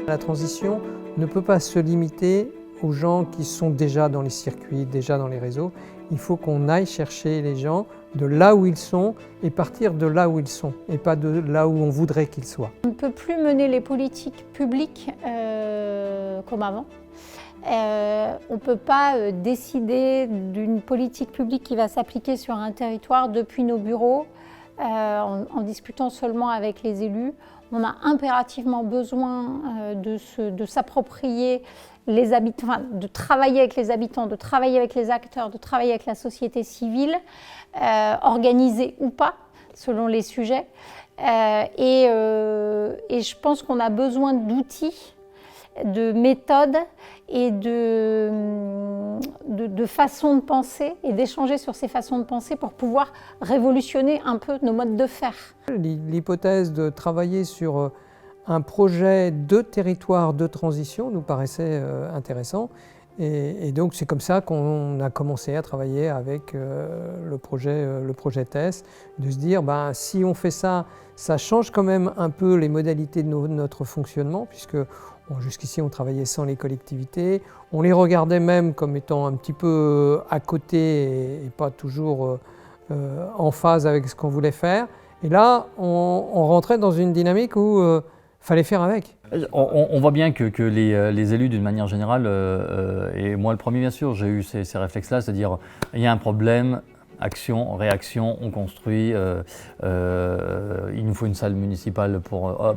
La transition ne peut pas se limiter aux gens qui sont déjà dans les circuits, déjà dans les réseaux. Il faut qu'on aille chercher les gens de là où ils sont et partir de là où ils sont et pas de là où on voudrait qu'ils soient. On ne peut plus mener les politiques publiques comme avant. On ne peut pas décider d'une politique publique qui va s'appliquer sur un territoire depuis nos bureaux en discutant seulement avec les élus. On a impérativement besoin de s'approprier les habitants, enfin, de travailler avec les habitants, de travailler avec les acteurs, de travailler avec la société civile, organisée ou pas, selon les sujets. Et je pense qu'on a besoin d'outils, de méthodes et de façons de penser et d'échanger sur ces façons de penser pour pouvoir révolutionner un peu nos modes de faire. L'hypothèse de travailler sur un projet de territoire de transition nous paraissait intéressant et donc c'est comme ça qu'on a commencé à travailler avec le projet TESS, de se dire si on fait ça, ça change quand même un peu les modalités de notre fonctionnement puisque jusqu'ici on travaillait sans les collectivités, on les regardait même comme étant un petit peu à côté et pas toujours en phase avec ce qu'on voulait faire. Et là, on rentrait dans une dynamique où fallait faire avec. On voit bien que les élus, d'une manière générale, et moi le premier bien sûr, j'ai eu ces réflexes-là, c'est-à-dire il y a un problème, action, réaction, on construit, il nous faut une salle municipale pour,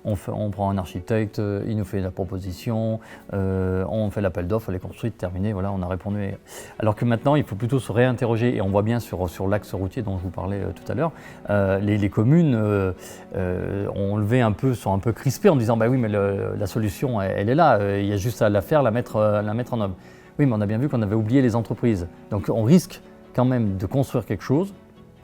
on prend un architecte, il nous fait la proposition, on fait l'appel d'offres, elle est construite, terminée, voilà, on a répondu. Alors que maintenant, il faut plutôt se réinterroger, et on voit bien sur l'axe routier dont je vous parlais tout à l'heure, les communes ont levé un peu, sont un peu crispées en disant, oui, mais la solution, elle est là, il y a juste à la faire, la mettre en œuvre. Oui, mais on a bien vu qu'on avait oublié les entreprises. Donc on risque quand même de construire quelque chose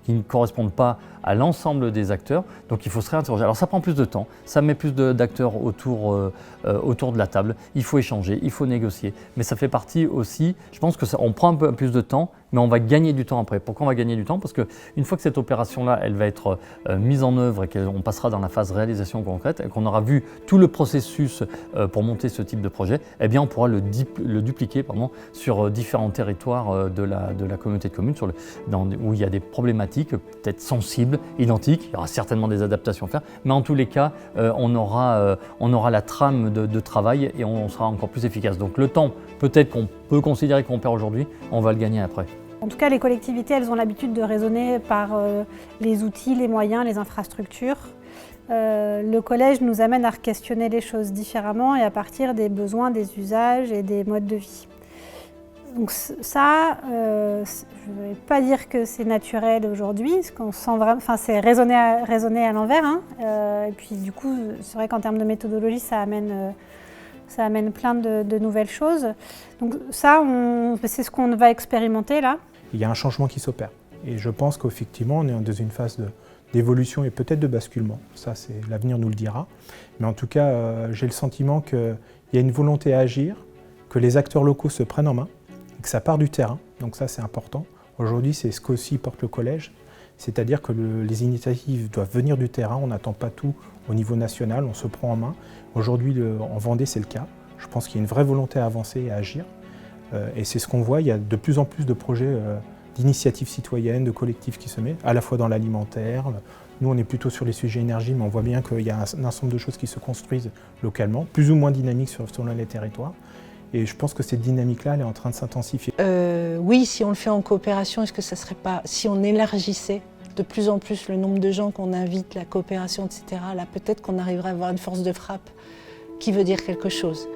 qui ne corresponde pas à l'ensemble des acteurs, donc il faut se réinterroger. Alors ça prend plus de temps, ça met plus d'acteurs autour de la table, il faut échanger, il faut négocier, mais ça fait partie aussi, je pense qu'on prend un peu plus de temps, mais on va gagner du temps après. Pourquoi on va gagner du temps? Parce qu'une fois que cette opération-là, elle va être mise en œuvre et qu'on passera dans la phase réalisation concrète et qu'on aura vu tout le processus pour monter ce type de projet, eh bien on pourra le dupliquer sur différents territoires de la communauté de communes où il y a des problématiques peut-être sensibles, identiques, il y aura certainement des adaptations à faire, mais en tous les cas, on aura la trame de travail et on sera encore plus efficace. Donc le temps, peut-être qu'on peut considérer qu'on perd aujourd'hui, on va le gagner après. En tout cas, les collectivités, elles ont l'habitude de raisonner par les outils, les moyens, les infrastructures. Le collège nous amène à questionner les choses différemment et à partir des besoins, des usages et des modes de vie. Donc ça, je ne vais pas dire que c'est naturel aujourd'hui, parce qu'on sent vraiment, c'est raisonner à l'envers. Et puis du coup, c'est vrai qu'en termes de méthodologie, ça amène plein de nouvelles choses. Donc ça, c'est ce qu'on va expérimenter là. Il y a un changement qui s'opère. Et je pense qu'effectivement, on est dans une phase d'évolution et peut-être de basculement. Ça, l'avenir nous le dira. Mais en tout cas, j'ai le sentiment qu'il y a une volonté à agir, que les acteurs locaux se prennent en main, et que ça part du terrain. Donc ça, c'est important. Aujourd'hui, c'est ce qu'aussi porte le collège. C'est-à-dire que les initiatives doivent venir du terrain. On n'attend pas tout au niveau national, on se prend en main. Aujourd'hui, en Vendée, c'est le cas. Je pense qu'il y a une vraie volonté à avancer et à agir. Et c'est ce qu'on voit, il y a de plus en plus de projets d'initiatives citoyennes, de collectifs qui se mettent, à la fois dans l'alimentaire. Nous, on est plutôt sur les sujets énergie, mais on voit bien qu'il y a un ensemble de choses qui se construisent localement, plus ou moins dynamiques selon les territoires. Et je pense que cette dynamique-là, elle est en train de s'intensifier. Oui, si on le fait en coopération, est-ce que ça ne serait pas, si on élargissait de plus en plus le nombre de gens qu'on invite, la coopération, etc., là peut-être qu'on arriverait à avoir une force de frappe qui veut dire quelque chose.